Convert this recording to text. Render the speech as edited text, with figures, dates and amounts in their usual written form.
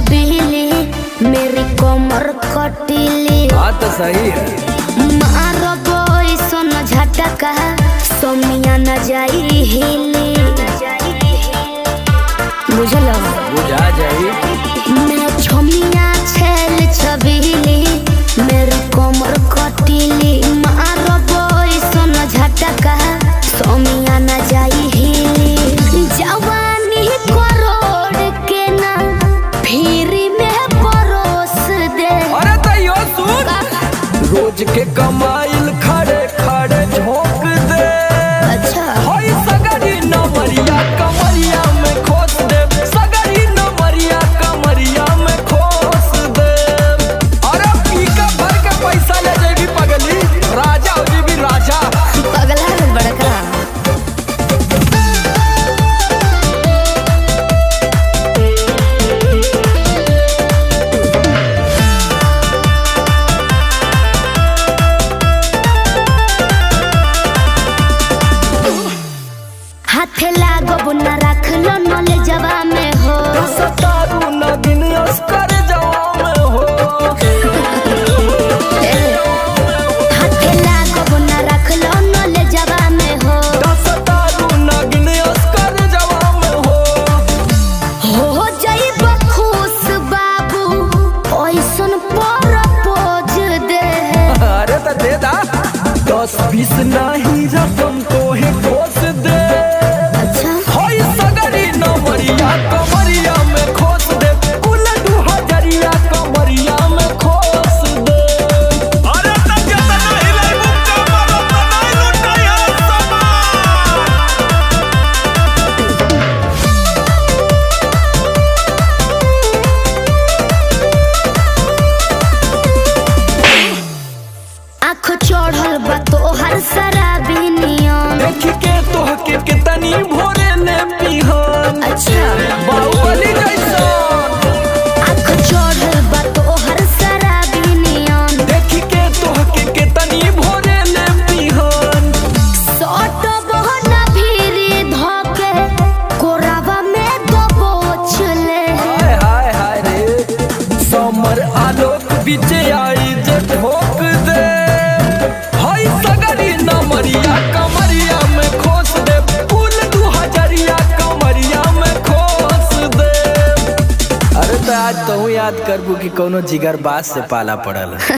छबीली, मेरी कमर कटीली। बात तो सही है। मारो बोई सोन झटका, सोमिया न जाई हिली। बुझल बुझा जाई। मैं छमिया छेल छबीली, मेरी कमर कटीली। मारो बोई सोन झटका, सोमिया न जाई हिली। जवानी करोड़ के ना फिरी में परोस दे। अरे तैयो सुन, रोज के कमाइल खड़े खड़े झोंक दे। अच्छा होई सगरी नमरिया कमरिया में खोस दे, सगरी नमरिया कमरिया में खोस दे। अरे पीका भर के पैसा ले जेबी पगली, राजा हो जेबी राजा। पगला है बड़का। हाथे लागो न रख लो नले जवा में हो। सतारू न दिन अस्कर जवा में हो। हाथे लागो न रख लो नले जवा में हो। सतारू न दिन अस्कर जवा में हो जाइब खुश बाबू, ओइसन प्रपोज दे। अरे तो दे दा 10-20 नहीं रकम तो है खोस दे। अच्छा होई सगरी नमरिया कमरिया में खोस दे, कुल 2000 कमरिया में खोस दे। अरे तब जतना हिलाई मुक्का मारो तो नहीं लुटाई है सामान। आँख चढ़ल बा तोहर शराबी नियम। देख के तोहके कितनी भोरे ने पिहन। अच्छा बाहुबली जैसन। आँख चढ़ल बा तोहर शराबी नियम। देख के तोहके कितनी भोरे ने पिहन। सट बहना भीरी धोके, कोरावा में दबोच ले। हाय हाय हाय रे, समर आलोक बीच आई जे ठोक दे। हाय सगरी नमरिया कमरिया में खोस दे, कुल 2000 कमरिया में खोस दे। अरे तो आज तू याद करबू कि कोनो जिगर बात से पाला पड़ल।